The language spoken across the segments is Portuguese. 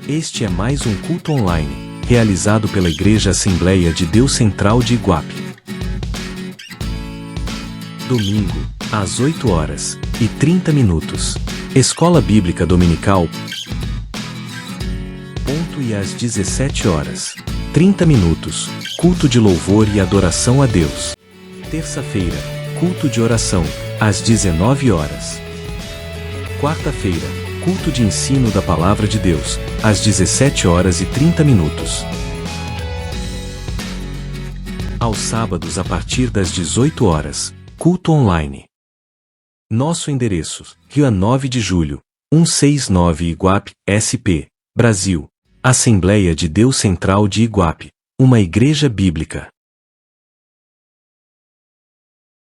Este é mais um culto online, realizado pela Igreja Assembleia de Deus Central de Iguape. Domingo, às 8h30. Escola Bíblica Dominical. E às 17h30, culto de louvor e adoração a Deus. Terça-feira, culto de oração, às 19h. Quarta-feira, culto de ensino da Palavra de Deus, às 17h30. Aos sábados a partir das 18h, culto online. Nosso endereço: Rua 9 de Julho, 169 Iguape, SP, Brasil. Assembleia de Deus Central de Iguape, uma igreja bíblica.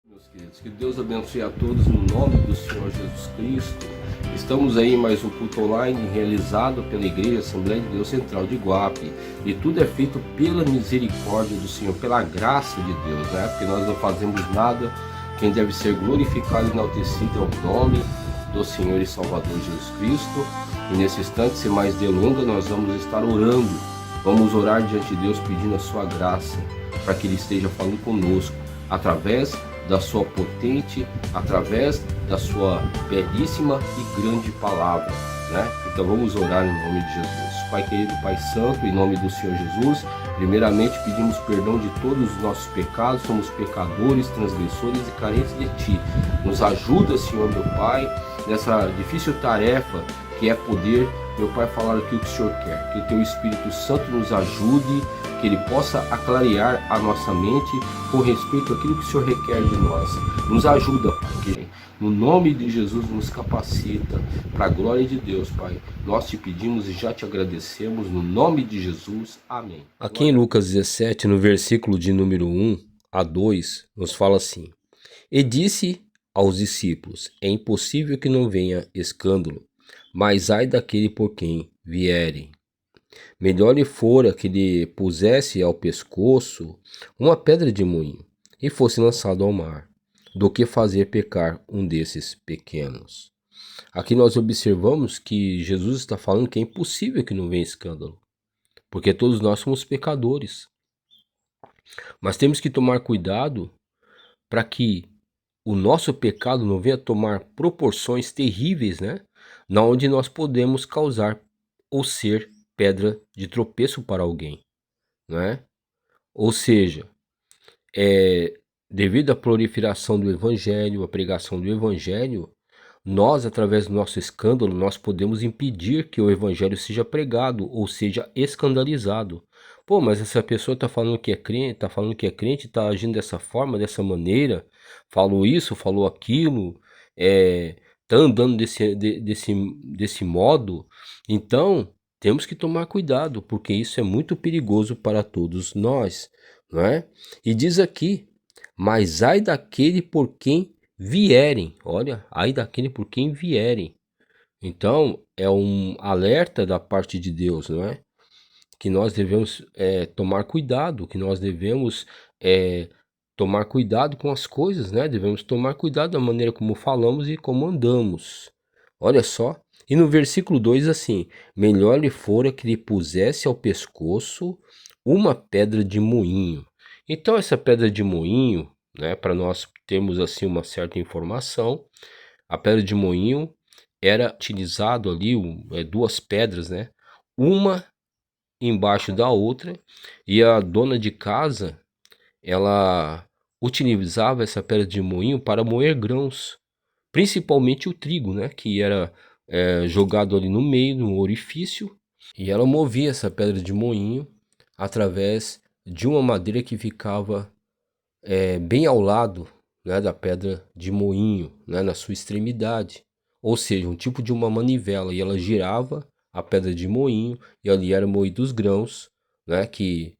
Meus queridos, que Deus abençoe a todos no nome do Senhor Jesus Cristo. Estamos aí em mais um culto online realizado pela Igreja Assembleia de Deus Central de Iguape. E tudo é feito pela misericórdia do Senhor, pela graça de Deus, né? Porque nós não fazemos nada. Quem deve ser glorificado e enaltecido é o nome do Senhor e Salvador Jesus Cristo. E nesse instante, sem mais delongas, nós vamos estar orando. Vamos orar diante de Deus pedindo a sua graça, para que Ele esteja falando conosco, através da sua potente, através da sua belíssima e grande palavra, né? Então vamos orar em nome de Jesus. Pai querido, Pai santo, em nome do Senhor Jesus, primeiramente pedimos perdão de todos os nossos pecados. Somos pecadores, transgressores e carentes de Ti. Nos ajuda, Senhor meu Pai, nessa difícil tarefa que é poder, meu Pai, falar aquilo que o Senhor quer. Que o Teu Espírito Santo nos ajude, que Ele possa aclarear a nossa mente com respeito àquilo que o Senhor requer de nós. Nos ajuda, Pai, no nome de Jesus nos capacita, para a glória de Deus, Pai. Nós te pedimos e já te agradecemos, no nome de Jesus. Amém. Aqui em Lucas 17, no versículo de número 1 a 2, nos fala assim: E disse aos discípulos: É impossível que não venha escândalo, mas ai daquele por quem vierem. Melhor lhe fora que lhe pusesse ao pescoço uma pedra de moinho e fosse lançado ao mar, do que fazer pecar um desses pequenos. Aqui nós observamos que Jesus está falando que é impossível que não venha escândalo, porque todos nós somos pecadores. Mas temos que tomar cuidado para que o nosso pecado não venha tomar proporções terríveis, né? Na onde nós podemos causar ou ser pedra de tropeço para alguém, né? Ou seja, devido à proliferação do evangelho, à pregação do evangelho, nós, através do nosso escândalo, nós podemos impedir que o evangelho seja pregado ou seja escandalizado. Pô, mas essa pessoa está falando que é crente, está agindo dessa forma, dessa maneira, falou isso, falou aquilo, está andando desse modo. Então, temos que tomar cuidado, porque isso é muito perigoso para todos nós, não é? E diz aqui: mas ai daquele por quem vierem. Olha, ai daquele por quem vierem. Então, é um alerta da parte de Deus, não é? Que nós devemos tomar cuidado, que nós devemos tomar cuidado com as coisas, né? Devemos tomar cuidado da maneira como falamos e como andamos. Olha só. E no versículo 2 assim: melhor lhe fora que lhe pusesse ao pescoço uma pedra de moinho. Então essa pedra de moinho, né, para nós termos assim uma certa informação, a pedra de moinho era utilizado ali duas pedras, né, uma embaixo da outra, e a dona de casa, ela utilizava essa pedra de moinho para moer grãos, principalmente o trigo, né, que era jogado ali no meio, no orifício, e ela movia essa pedra de moinho através de uma madeira que ficava bem ao lado, né, da pedra de moinho, né, na sua extremidade, ou seja, um tipo de uma manivela, e ela girava a pedra de moinho e ali eram moídos os grãos, né, que,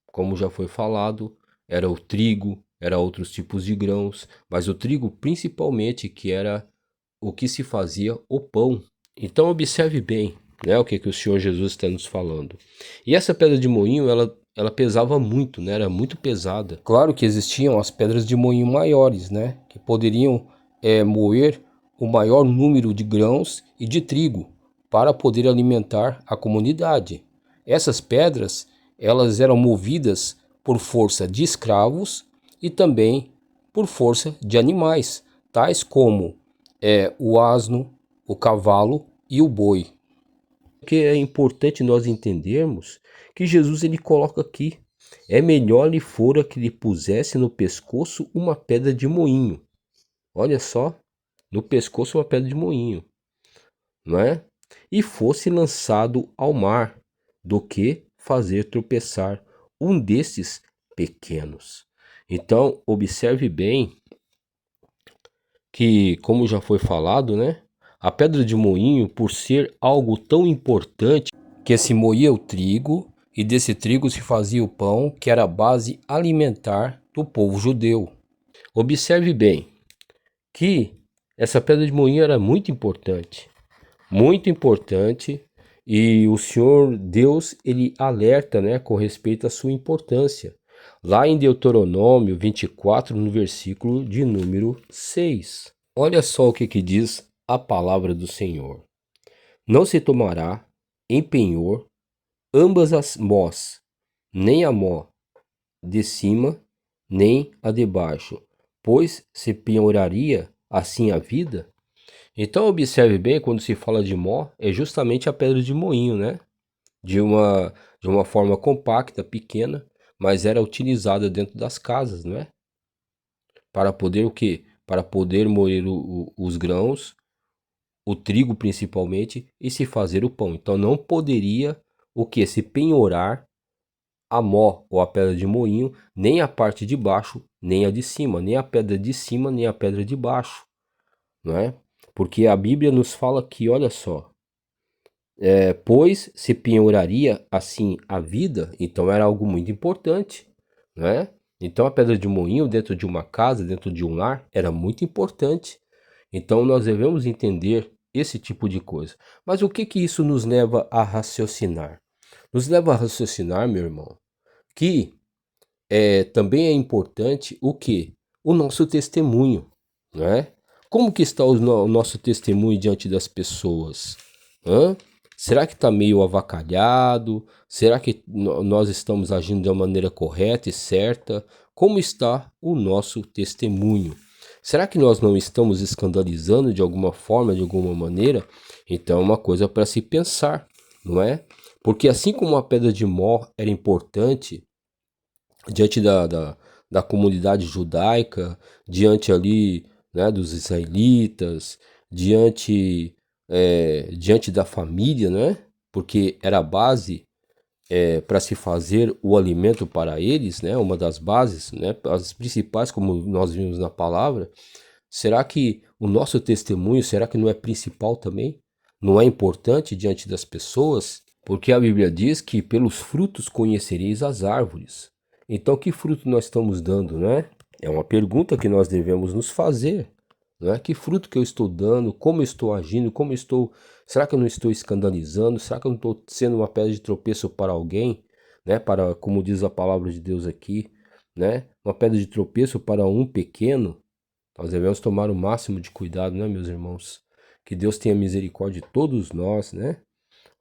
como já foi falado, era o trigo, era outros tipos de grãos, mas o trigo principalmente, que era o que se fazia o pão. Então observe bem, né, o que o Senhor Jesus está nos falando. E essa pedra de moinho, ela pesava muito, né, era muito pesada. Claro que existiam as pedras de moinho maiores, né, que poderiam moer o maior número de grãos e de trigo, para poder alimentar a comunidade. Essas pedras, elas eram movidas por força de escravos e também por força de animais, tais como o asno, o cavalo e o boi. Que é importante nós entendermos que Jesus ele coloca aqui: é melhor lhe fora que lhe pusesse no pescoço uma pedra de moinho. Olha só, no pescoço uma pedra de moinho, não é? E fosse lançado ao mar, do que fazer tropeçar um destes pequenos. Então, observe bem que, como já foi falado, né? A pedra de moinho, por ser algo tão importante, que se moía o trigo e desse trigo se fazia o pão, que era a base alimentar do povo judeu. Observe bem que essa pedra de moinho era muito importante, e o Senhor Deus ele alerta, né, com respeito à sua importância. Lá em Deuteronômio 24, no versículo de número 6. Olha só o que diz a palavra do Senhor. Não se tomará em penhor ambas as mós, nem a mó de cima, nem a de baixo, pois se penhoraria assim a vida. Então observe bem, quando se fala de mó, é justamente a pedra de moinho, né? De uma forma compacta, pequena, mas era utilizada dentro das casas, não é? Para poder o quê? Para poder moer os grãos, o trigo principalmente, e se fazer o pão. Então não poderia o que? Se penhorar a mó ou a pedra de moinho, nem a parte de baixo, nem a de cima, nem a pedra de cima, nem a pedra de baixo, não é? Porque a Bíblia nos fala que, olha só, pois se penhoraria assim a vida, então era algo muito importante, né? Então a pedra de moinho dentro de uma casa, dentro de um lar, era muito importante. Então nós devemos entender esse tipo de coisa. Mas o que isso nos leva a raciocinar? Nos leva a raciocinar, meu irmão, que também é importante o que? O nosso testemunho, né? Como que está o nosso testemunho diante das pessoas? Será que está meio avacalhado? Será que nós estamos agindo de uma maneira correta e certa? Como está o nosso testemunho? Será que nós não estamos escandalizando de alguma forma, de alguma maneira? Então é uma coisa para se pensar, não é? Porque assim como a pedra de mó era importante diante da comunidade judaica, diante ali, né, dos israelitas, diante da família, né? Porque era a base para se fazer o alimento para eles, né? Uma das bases, né? As principais, como nós vimos na palavra. Será que o nosso testemunho, será que não é principal também? Não é importante diante das pessoas? Porque a Bíblia diz que pelos frutos conhecereis as árvores. Então, que fruto nós estamos dando, né? É uma pergunta que nós devemos nos fazer. Né? Que fruto que eu estou dando, como eu estou agindo, será que eu não estou escandalizando? Será que eu não estou sendo uma pedra de tropeço para alguém? Né? Para, como diz a palavra de Deus aqui, né? Uma pedra de tropeço para um pequeno. Nós devemos tomar o máximo de cuidado, né, meus irmãos? Que Deus tenha misericórdia de todos nós, né?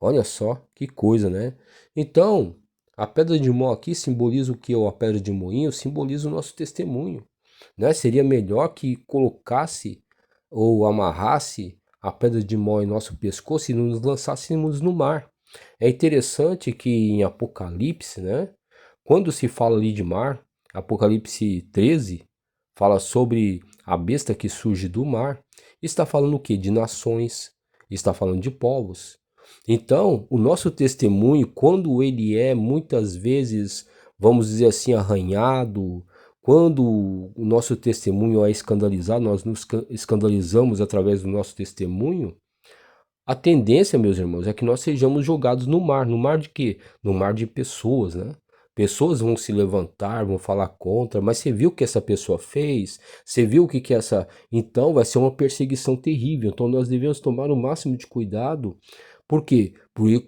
Olha só que coisa, né? Então, a pedra de mó aqui simboliza o que? Ou a pedra de moinho simboliza o nosso testemunho, né? Seria melhor que colocasse ou amarrasse a pedra de mó em nosso pescoço e nos lançássemos no mar. É interessante que em Apocalipse, né? Quando se fala ali de mar, Apocalipse 13 fala sobre a besta que surge do mar. Está falando o quê? De nações, está falando de povos. Então, o nosso testemunho, quando ele é muitas vezes, vamos dizer assim, arranhado, quando o nosso testemunho é escandalizado, nós nos escandalizamos através do nosso testemunho, a tendência, meus irmãos, é que nós sejamos jogados no mar. No mar de quê? No mar de pessoas, né? Pessoas vão se levantar, vão falar contra, mas você viu o que essa pessoa fez? Você viu o que essa... Então vai ser uma perseguição terrível. Então nós devemos tomar o máximo de cuidado. Por quê?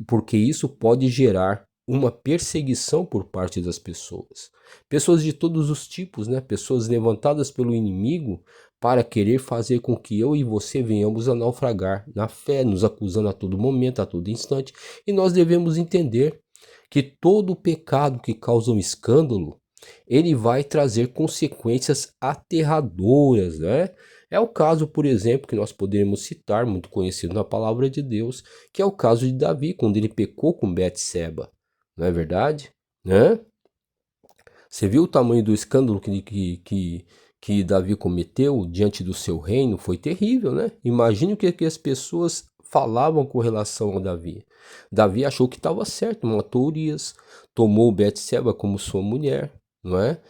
Porque isso pode gerar uma perseguição por parte das pessoas. Pessoas de todos os tipos, né? Pessoas levantadas pelo inimigo para querer fazer com que eu e você venhamos a naufragar na fé, nos acusando a todo momento, a todo instante. E nós devemos entender que todo pecado que causa um escândalo, ele vai trazer consequências aterradoras, né? É o caso, por exemplo, que nós poderíamos citar, muito conhecido na palavra de Deus, que é o caso de Davi, quando ele pecou com Betseba. Não é verdade? Né? Você viu o tamanho do escândalo que Davi cometeu diante do seu reino? Foi terrível, né? Imagine o que as pessoas falavam com relação a Davi. Davi achou que estava certo, matou Urias, tomou Betseba como sua mulher, não é?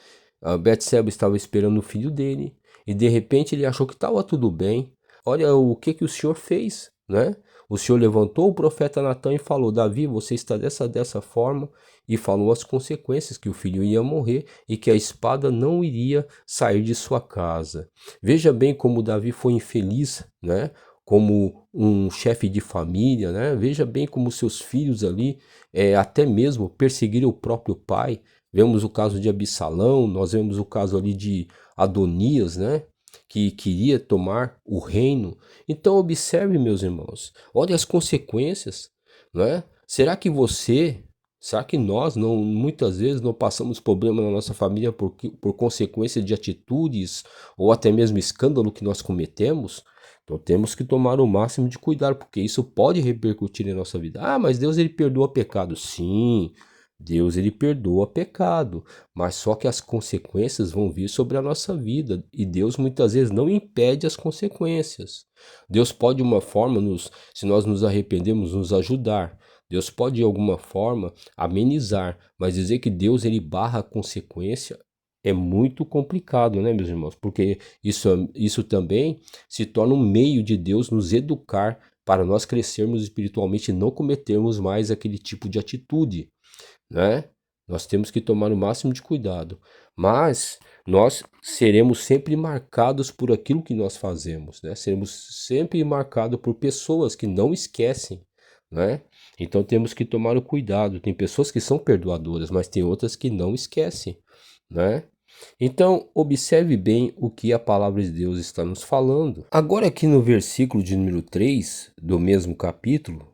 A Betseba estava esperando o filho dele e de repente ele achou que estava tudo bem. Olha o que o Senhor fez, né? O Senhor levantou o profeta Natã e falou: Davi, você está dessa forma, e falou as consequências, que o filho ia morrer e que a espada não iria sair de sua casa. Veja bem como Davi foi infeliz, né? Como um chefe de família, né? Veja bem como seus filhos ali, até mesmo perseguiram o próprio pai. Vemos o caso de Absalão, nós vemos o caso ali de Adonias, né? Que queria tomar o reino. Então observe, meus irmãos, olha as consequências, né? Será que nós não, muitas vezes não passamos problema na nossa família por consequência de atitudes ou até mesmo escândalo que nós cometemos? Então temos que tomar o máximo de cuidado, porque isso pode repercutir em nossa vida. Ah, mas Deus ele perdoa pecado. Sim, Deus ele perdoa pecado, mas só que as consequências vão vir sobre a nossa vida e Deus muitas vezes não impede as consequências. Deus pode de uma forma se nós nos arrependemos, nos ajudar. Deus pode de alguma forma amenizar, mas dizer que Deus ele barra a consequência é muito complicado, né, meus irmãos? Porque isso também se torna um meio de Deus nos educar para nós crescermos espiritualmente e não cometermos mais aquele tipo de atitude, né? Nós temos que tomar o máximo de cuidado, mas nós seremos sempre marcados por aquilo que nós fazemos, né? Seremos sempre marcados por pessoas que não esquecem, né? Então temos que tomar o cuidado. Tem pessoas que são perdoadoras, mas tem outras que não esquecem, né? Então observe bem o que a palavra de Deus está nos falando. Agora aqui no versículo de número 3 do mesmo capítulo,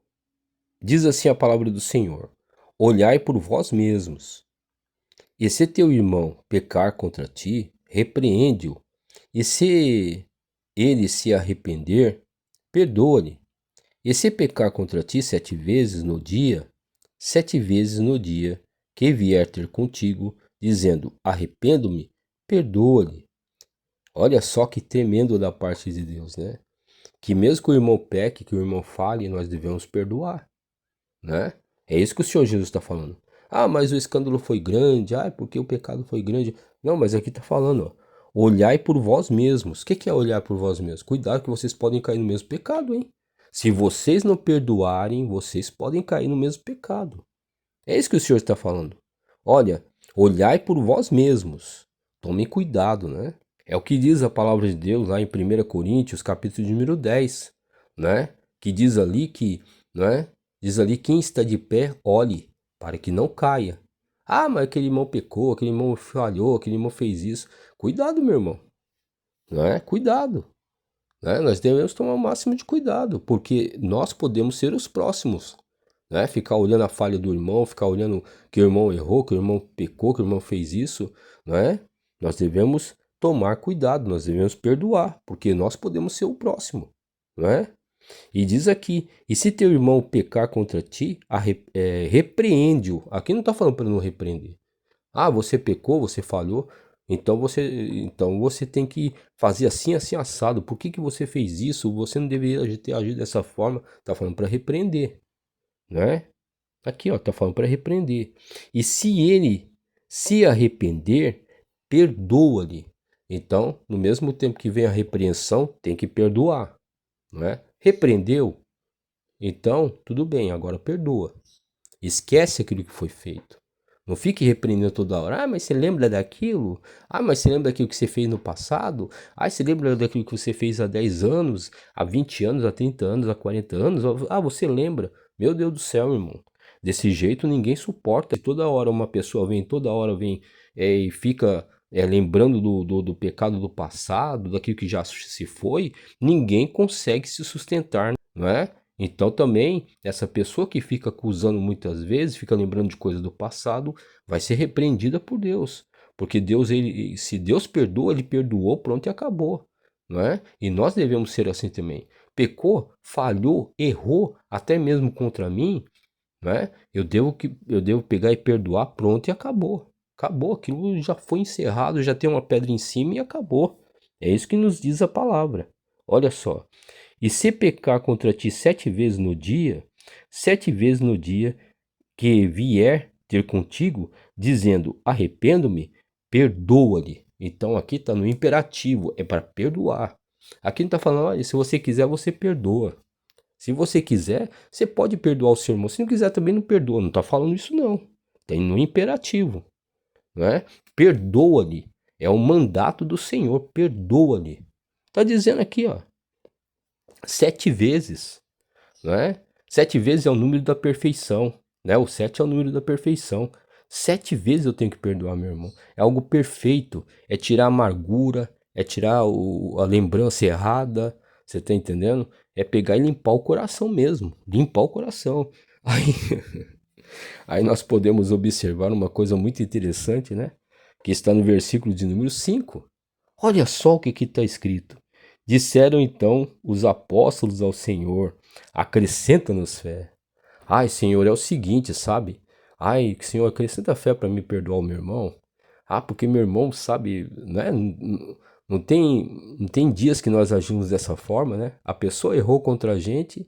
diz assim a palavra do Senhor: olhai por vós mesmos, e se teu irmão pecar contra ti, repreende-o, e se ele se arrepender, perdoa-lhe. E se pecar contra ti 7 vezes no dia, 7 vezes no dia que vier ter contigo, dizendo, arrependo-me, perdoa-lhe. Olha só que tremendo da parte de Deus, né? Que mesmo que o irmão peque, que o irmão fale, nós devemos perdoar, né? É isso que o Senhor Jesus está falando. Ah, mas o escândalo foi grande. Ah, porque o pecado foi grande. Não, mas aqui está falando, ó. Olhai por vós mesmos. O que é olhar por vós mesmos? Cuidado que vocês podem cair no mesmo pecado, hein? Se vocês não perdoarem, vocês podem cair no mesmo pecado. É isso que o Senhor está falando. Olha, olhai por vós mesmos. Tomem cuidado, né? É o que diz a palavra de Deus lá em 1 Coríntios, capítulo de número 10, né? Que diz ali que, né? Diz ali, quem está de pé, olhe, para que não caia. Ah, mas aquele irmão pecou, aquele irmão falhou, aquele irmão fez isso. Cuidado, meu irmão. Não é? Cuidado. Né? Nós devemos tomar o máximo de cuidado, porque nós podemos ser os próximos. Né? Ficar olhando a falha do irmão, ficar olhando que o irmão errou, que o irmão pecou, que o irmão fez isso. Né? Nós devemos tomar cuidado, nós devemos perdoar, porque nós podemos ser o próximo. Né? E diz aqui, e se teu irmão pecar contra ti, repreende-o. Aqui não está falando para não repreender. Ah, você pecou, você falhou, então você tem que fazer assim, assim, assado. Por que você fez isso? Você não deveria ter agido dessa forma. Está falando para repreender, né? Aqui, ó, está falando para repreender. E se ele se arrepender, perdoa-lhe. Então, no mesmo tempo que vem a repreensão, tem que perdoar, né? Repreendeu? Então, tudo bem, agora perdoa. Esquece aquilo que foi feito. Não fique repreendendo toda hora. Ah, mas você lembra daquilo? Ah, mas você lembra daquilo que você fez no passado? Ah, você lembra daquilo que você fez há 10 anos, há 20 anos, há 30 anos, há 40 anos? Ah, você lembra? Meu Deus do céu, irmão. Desse jeito ninguém suporta. Toda hora uma pessoa vem, e fica lembrando do pecado do passado, daquilo que já se foi, ninguém consegue se sustentar, não é? Então também, essa pessoa que fica acusando muitas vezes, fica lembrando de coisas do passado, vai ser repreendida por Deus. Porque Deus, se Deus perdoa, ele perdoou, pronto e acabou, não é? E nós devemos ser assim também. Pecou, falhou, errou, até mesmo contra mim, né? Eu devo pegar e perdoar, pronto e acabou. Acabou, aquilo já foi encerrado, já tem uma pedra em cima e acabou. É isso que nos diz a palavra. Olha só. E se pecar contra ti 7 vezes no dia, 7 vezes no dia que vier ter contigo, dizendo arrependo-me, perdoa-lhe. Então aqui está no imperativo, é para perdoar. Aqui não está falando, olha, se você quiser, você perdoa. Se você quiser, você pode perdoar o seu irmão. Se não quiser, também não perdoa. Não está falando isso, não. Tem no imperativo, não é? Perdoa-lhe. É o mandato do Senhor. Perdoa-lhe. Está dizendo aqui, ó. 7 vezes, não é? 7 vezes é o número da perfeição, né? O 7 é o número da perfeição. 7 vezes eu tenho que perdoar meu irmão. É algo perfeito. É tirar a amargura, é tirar a lembrança errada. Você tá entendendo? É pegar e limpar o coração mesmo. Limpar o coração. Aí nós podemos observar uma coisa muito interessante, né? Que está no versículo de número 5. Olha só o que está escrito. Disseram então os apóstolos ao Senhor, acrescenta-nos fé. Ai, Senhor, é o seguinte, sabe? Ai, Senhor, acrescenta fé para me perdoar o meu irmão. Ah, porque meu irmão, sabe, né? Não tem dias que nós agimos dessa forma, né? A pessoa errou contra a gente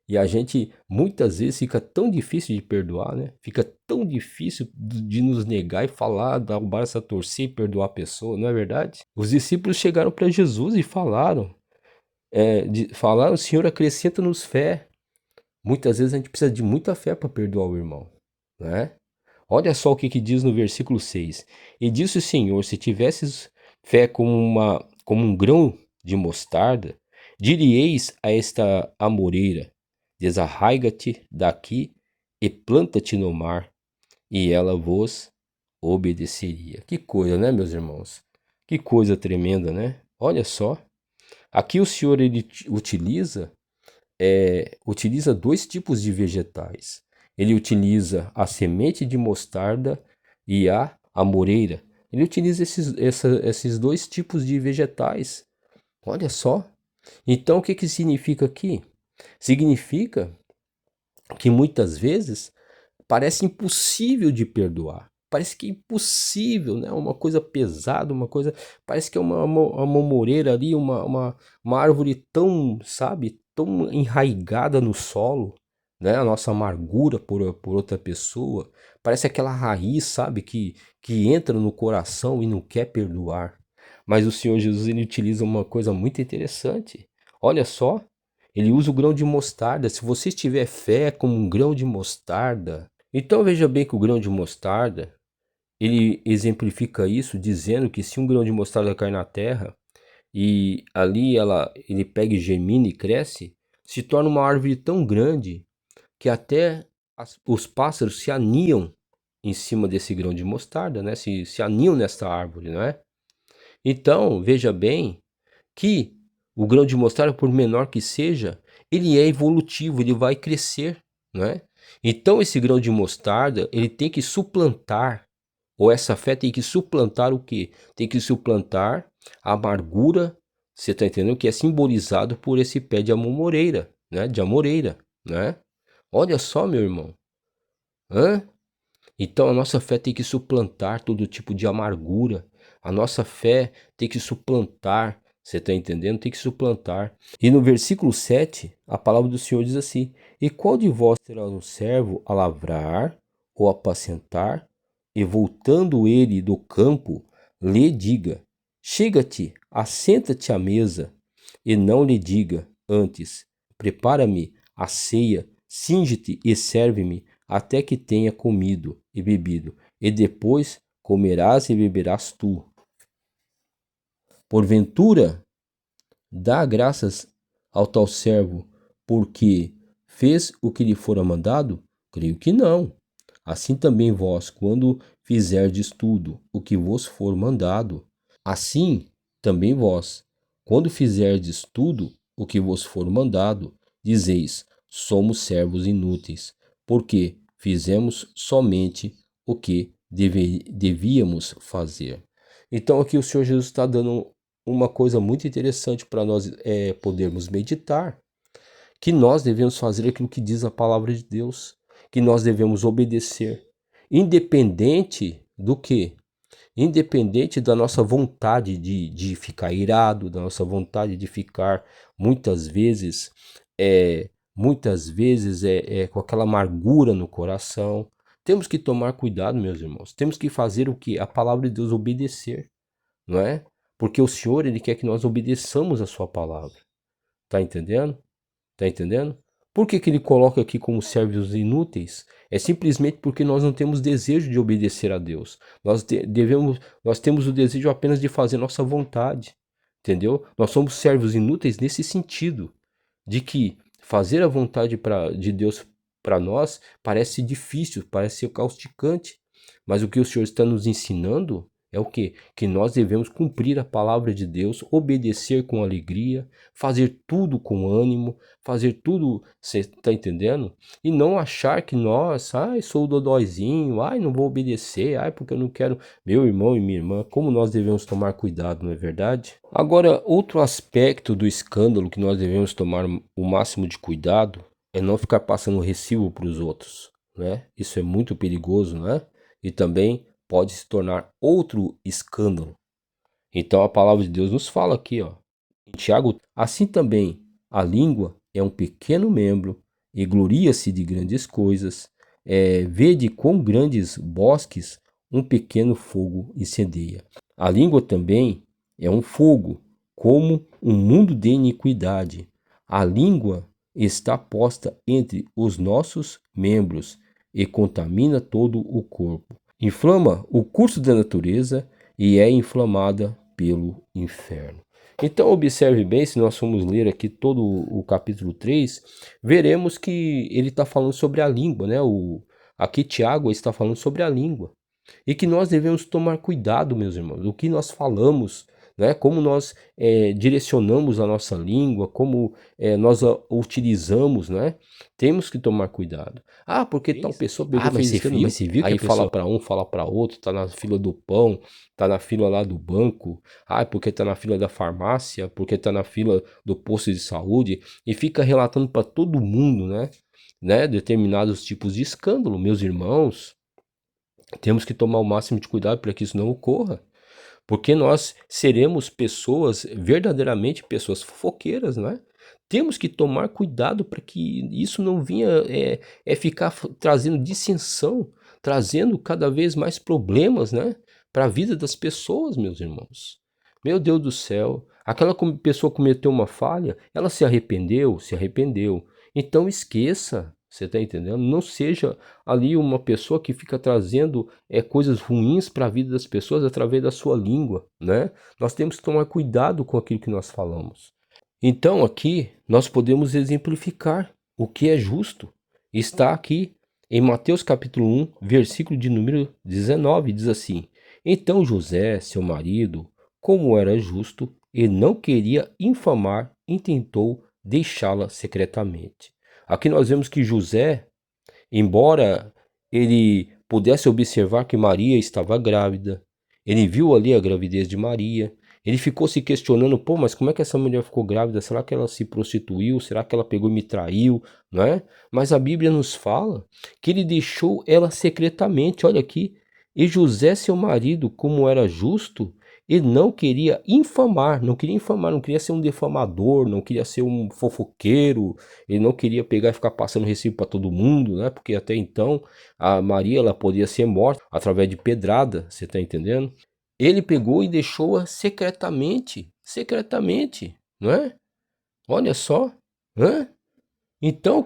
e a gente muitas vezes fica tão difícil de perdoar, né? Fica tão difícil de nos negar e falar, dar o braço a torcer e perdoar a pessoa, não é verdade? Os discípulos chegaram para Jesus e falaram, Senhor, acrescenta-nos fé. Muitas vezes a gente precisa de muita fé para perdoar o irmão, né? Olha só o que diz no versículo 6. E disse o Senhor, se tivesses fé como um grão de mostarda, dirieis a esta amoreira, desarraiga-te daqui e planta-te no mar, e ela vos obedeceria. Que coisa, né, meus irmãos? Que coisa tremenda, né? Olha só. Aqui o Senhor ele utiliza 2 tipos de vegetais. Ele utiliza a semente de mostarda e a amoreira. Ele utiliza esses 2 tipos de vegetais. Olha só. Então o que significa aqui? Significa que muitas vezes parece impossível de perdoar. Parece que é impossível, né? Uma coisa pesada, uma coisa. Parece que é uma moreira ali, uma árvore tão, sabe, tão enraigada no solo, né? A nossa amargura por outra pessoa. Parece aquela raiz, sabe, que entra no coração e não quer perdoar. Mas o Senhor Jesus ele utiliza uma coisa muito interessante. Olha só, ele usa o grão de mostarda. Se você tiver fé como um grão de mostarda, então veja bem que o grão de mostarda, ele exemplifica isso dizendo que se um grão de mostarda cair na terra e ali ele pega e germina e cresce, se torna uma árvore tão grande que até os pássaros se aninham em cima desse grão de mostarda, né? Se aninham nessa árvore, não é? Então, veja bem que o grão de mostarda, por menor que seja, ele é evolutivo, ele vai crescer, não é? Então esse grão de mostarda, ele tem que suplantar, ou essa fé tem que suplantar o quê? Tem que suplantar a amargura, você está entendendo? Que é simbolizado por esse pé de amoreira, né? De amoreira, né? Olha só, meu irmão. Então a nossa fé tem que suplantar todo tipo de amargura. A nossa fé tem que suplantar, você está entendendo? Tem que suplantar. E no versículo 7, a palavra do Senhor diz assim: E qual de vós terá um servo a lavrar ou apacentar, e voltando ele do campo, lhe diga: Chega-te, assenta-te à mesa, e não lhe diga antes: Prepara-me a ceia, cinge-te e serve-me, até que tenha comido e bebido, e depois comerás e beberás tu. Porventura, dá graças ao tal servo, porque fez o que lhe fora mandado? Creio que não. Assim também vós, quando fizerdes tudo o que vos for mandado, assim também vós, quando fizerdes tudo o que vos for mandado, dizeis: somos servos inúteis, porque fizemos somente o que devíamos fazer. Então aqui o Senhor Jesus está dando uma coisa muito interessante para nós podermos meditar, que nós devemos fazer aquilo que diz a palavra de Deus, que nós devemos obedecer, independente do que? Independente da nossa vontade de ficar irado, da nossa vontade de ficar muitas vezes com aquela amargura no coração. Temos que tomar cuidado, meus irmãos. Temos que fazer o que? A palavra de Deus, obedecer, não é? Porque o Senhor, Ele quer que nós obedeçamos a sua palavra. Tá entendendo? Tá entendendo? Por que Ele coloca aqui como servos inúteis? É simplesmente porque nós não temos desejo de obedecer a Deus. Nós temos o desejo apenas de fazer nossa vontade. Entendeu? Nós somos servos inúteis nesse sentido, de que fazer a vontade de Deus para nós parece difícil, parece ser causticante. Mas o que o Senhor está nos ensinando é o quê? Que nós devemos cumprir a palavra de Deus, obedecer com alegria, fazer tudo com ânimo, fazer tudo, você está entendendo? E não achar que nós, sou o dodóizinho, não vou obedecer, porque eu não quero. Meu irmão e minha irmã, como nós devemos tomar cuidado, não é verdade? Agora, outro aspecto do escândalo que nós devemos tomar o máximo de cuidado é não ficar passando recibo para os outros, né? Isso é muito perigoso, né? E também pode se tornar outro escândalo. Então a palavra de Deus nos fala aqui, em Tiago, assim também a língua é um pequeno membro e gloria-se de grandes coisas. Vede quão grandes bosques um pequeno fogo incendeia. A língua também é um fogo, como um mundo de iniquidade. A língua está posta entre os nossos membros e contamina todo o corpo. Inflama o curso da natureza e é inflamada pelo inferno. Então observe bem, se nós formos ler aqui todo o capítulo 3, veremos que ele está falando sobre a língua, né? Aqui Tiago está falando sobre a língua. E que nós devemos tomar cuidado, meus irmãos, do que nós falamos, né? Como nós direcionamos a nossa língua, como nós a utilizamos, né? Temos que tomar cuidado. Porque tal pessoa pegou, mas você viu que aí a pessoa... fala para um, fala para outro, tá na fila do pão, tá na fila lá do banco, porque tá na fila da farmácia, porque tá na fila do posto de saúde, e fica relatando para todo mundo, né? Determinados tipos de escândalo. Meus irmãos, temos que tomar o máximo de cuidado para que isso não ocorra. Porque nós seremos verdadeiramente pessoas fofoqueiras, né? Temos que tomar cuidado para que isso não venha ficar trazendo dissensão, trazendo cada vez mais problemas, né? Para a vida das pessoas, meus irmãos. Meu Deus do céu, aquela pessoa cometeu uma falha, ela se arrependeu. Então esqueça. Você está entendendo? Não seja ali uma pessoa que fica trazendo coisas ruins para a vida das pessoas através da sua língua, né? Nós temos que tomar cuidado com aquilo que nós falamos. Então aqui nós podemos exemplificar o que é justo. Está aqui em Mateus capítulo 1, versículo de número 19, diz assim: Então José, seu marido, como era justo e não queria infamar, intentou deixá-la secretamente. Aqui nós vemos que José, embora ele pudesse observar que Maria estava grávida, ele viu ali a gravidez de Maria, ele ficou se questionando, mas como é que essa mulher ficou grávida? Será que ela se prostituiu? Será que ela pegou e me traiu? Não é? Mas a Bíblia nos fala que ele deixou ela secretamente, olha aqui, e José, seu marido, como era justo, ele não queria infamar, não queria ser um defamador, não queria ser um fofoqueiro, ele não queria pegar e ficar passando recibo para todo mundo, né? Porque até então a Maria ela podia ser morta através de pedrada, você está entendendo? Ele pegou e deixou-a secretamente, não é? Olha só, Então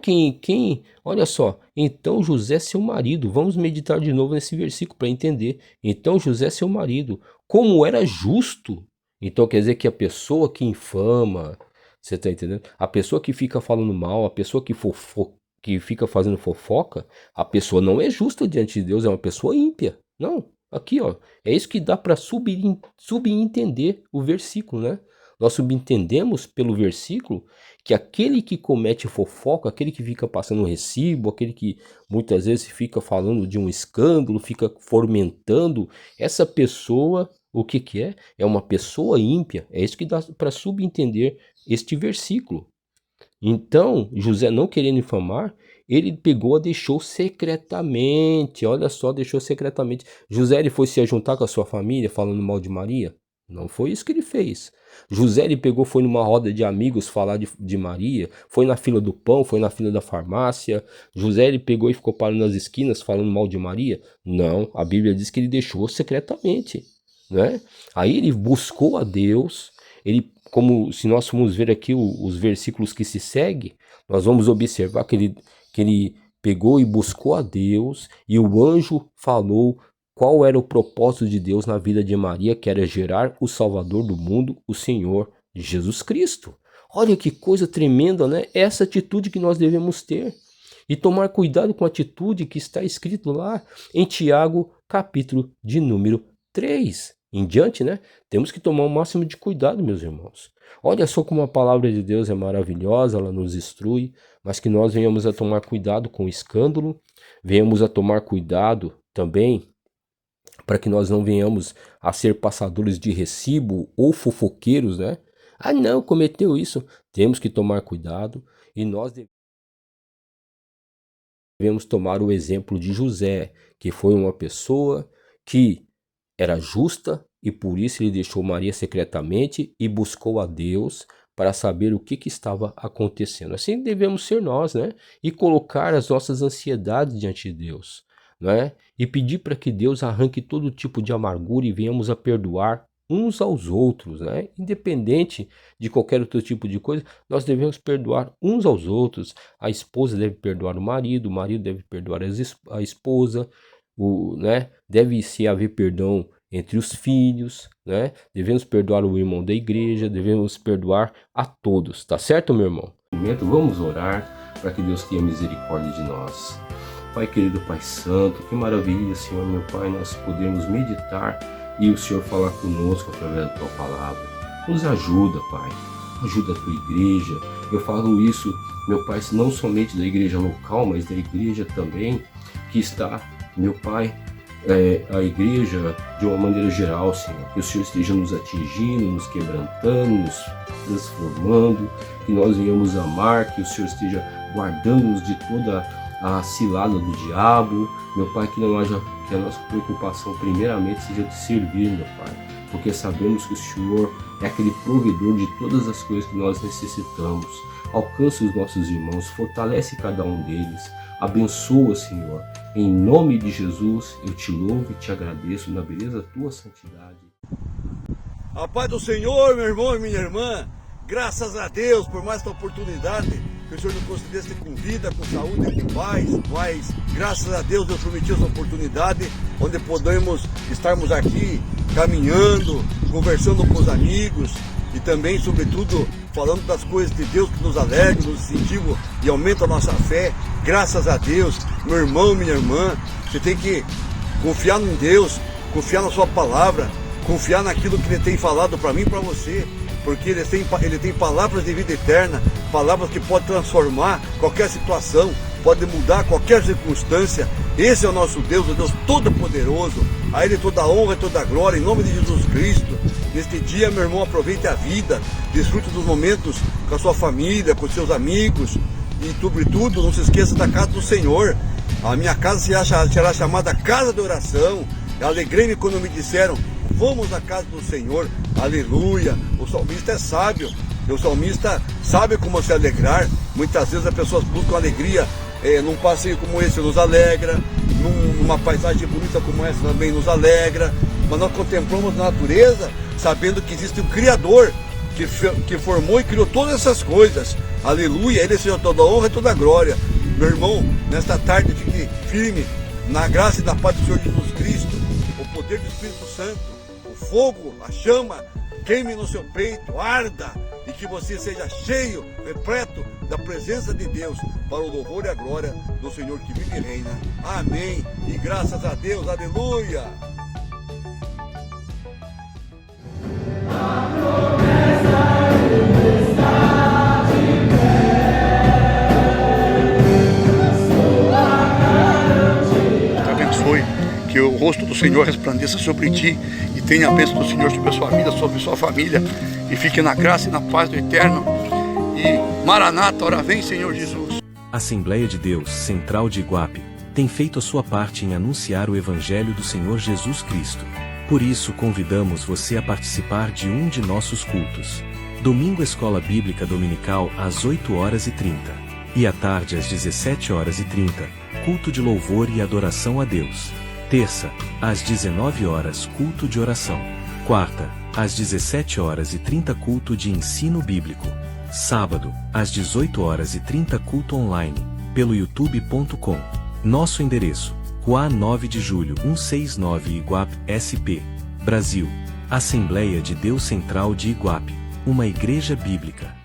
olha só, então José seu marido, vamos meditar de novo nesse versículo para entender. Então José seu marido, como era justo, então quer dizer que a pessoa que infama, você está entendendo? A pessoa que fica falando mal, a pessoa que que fica fazendo fofoca, a pessoa não é justa diante de Deus, é uma pessoa ímpia. Não, aqui ó, é isso que dá para subentender o versículo, né? Nós subentendemos pelo versículo que aquele que comete fofoca, aquele que fica passando um recibo, aquele que muitas vezes fica falando de um escândalo, fica fomentando, essa pessoa, o que que é? É uma pessoa ímpia. É isso que dá para subentender este versículo. Então, José, não querendo infamar, ele pegou e deixou secretamente. Olha só, deixou secretamente. José, ele foi se juntar com a sua família falando mal de Maria? Não foi isso que ele fez. José, ele pegou, foi numa roda de amigos falar de Maria, foi na fila do pão, foi na fila da farmácia. José, ele pegou e ficou parando nas esquinas falando mal de Maria? Não, a Bíblia diz que ele deixou secretamente, né? Aí ele buscou a Deus, ele, como se nós formos ver aqui os versículos que se seguem, nós vamos observar que ele pegou e buscou a Deus, e o anjo falou qual era o propósito de Deus na vida de Maria, que era gerar o Salvador do mundo, o Senhor Jesus Cristo. Olha que coisa tremenda, né? Essa atitude que nós devemos ter. E tomar cuidado com a atitude que está escrito lá em Tiago, capítulo de número 3. Em diante, né? Temos que tomar o máximo de cuidado, meus irmãos. Olha só como a palavra de Deus é maravilhosa, ela nos instrui, mas que nós venhamos a tomar cuidado com o escândalo, venhamos a tomar cuidado também para que nós não venhamos a ser passadores de recibo ou fofoqueiros, né? Ah, não, cometeu isso. Temos que tomar cuidado e nós devemos tomar o exemplo de José, que foi uma pessoa que era justa e por isso ele deixou Maria secretamente e buscou a Deus para saber o que estava acontecendo. Assim devemos ser nós, né? E colocar as nossas ansiedades diante de Deus, né? E pedir para que Deus arranque todo tipo de amargura e venhamos a perdoar uns aos outros, né? Independente de qualquer outro tipo de coisa, nós devemos perdoar uns aos outros. A esposa deve perdoar o marido deve perdoar a esposa, né? Deve se haver perdão entre os filhos, né? Devemos perdoar o irmão da igreja, devemos perdoar a todos, tá certo, meu irmão? Vamos orar para que Deus tenha misericórdia de nós. Pai querido, Pai Santo, que maravilha, Senhor, meu Pai, nós podemos meditar e o Senhor falar conosco através da Tua Palavra. Nos ajuda, Pai, ajuda a Tua igreja. Eu falo isso, meu Pai, não somente da igreja local, mas da igreja também que está, meu Pai, a igreja de uma maneira geral, Senhor. Que o Senhor esteja nos atingindo, nos quebrantando, nos transformando, que nós venhamos amar, que o Senhor esteja guardando-nos de toda a cilada do diabo, meu Pai, que não haja, que a nossa preocupação primeiramente seja de servir, meu Pai, porque sabemos que o Senhor é aquele provedor de todas as coisas que nós necessitamos. Alcança os nossos irmãos, fortalece cada um deles, abençoa, Senhor, em nome de Jesus, eu te louvo e te agradeço na beleza da tua santidade. A paz do Senhor, meu irmão e minha irmã, graças a Deus por mais esta oportunidade que o Senhor nos concedesse com vida, com saúde e com paz, mas graças a Deus permitiu essa oportunidade onde podemos estarmos aqui caminhando, conversando com os amigos e também, sobretudo, falando das coisas de Deus que nos alegram, nos incentiva e aumenta a nossa fé. Graças a Deus, meu irmão, minha irmã, você tem que confiar em Deus, confiar na sua palavra, confiar naquilo que Ele tem falado para mim e para você, porque ele tem palavras de vida eterna, palavras que podem transformar qualquer situação, pode mudar qualquer circunstância. Esse é o nosso Deus, o Deus Todo-Poderoso. A Ele toda a honra e toda a glória, em nome de Jesus Cristo. Neste dia, meu irmão, aproveite a vida, desfrute dos momentos com a sua família, com seus amigos e, sobretudo, não se esqueça da casa do Senhor. A minha casa será chamada Casa de Oração. Alegrei-me quando me disseram: vamos à casa do Senhor, aleluia. O salmista é sábio, o salmista sabe como se alegrar. Muitas vezes as pessoas buscam alegria num passeio como esse, nos alegra, numa paisagem bonita como essa também nos alegra, mas nós contemplamos a natureza sabendo que existe um Criador que formou e criou todas essas coisas, aleluia. Ele seja toda a honra e toda a glória. Meu irmão, nesta tarde fique firme na graça e na paz do Senhor Jesus Cristo, o poder do Espírito Santo, o fogo, a chama, queime no seu peito, arda, e que você seja cheio, repleto da presença de Deus, para o louvor e a glória do Senhor que vive e reina. Amém. E graças a Deus, aleluia. Abençoe, que o rosto do Senhor resplandeça sobre ti e tenha a bênção do Senhor sobre a sua vida, sobre sua família, e fique na graça e na paz do Eterno. E Maranata, ora vem, Senhor Jesus. Assembleia de Deus Central de Iguape tem feito a sua parte em anunciar o Evangelho do Senhor Jesus Cristo. Por isso convidamos você a participar de um de nossos cultos. Domingo Escola Bíblica Dominical às 8h30 e à tarde às 17h30, culto de louvor e adoração a Deus. Terça, às 19h, culto de oração. Quarta, às 17h30, culto de ensino bíblico. Sábado, às 18h30, culto online, pelo youtube.com. Nosso endereço: Rua 9 de Julho 169 Iguape, SP, Brasil. Assembleia de Deus Central de Iguape, uma igreja bíblica.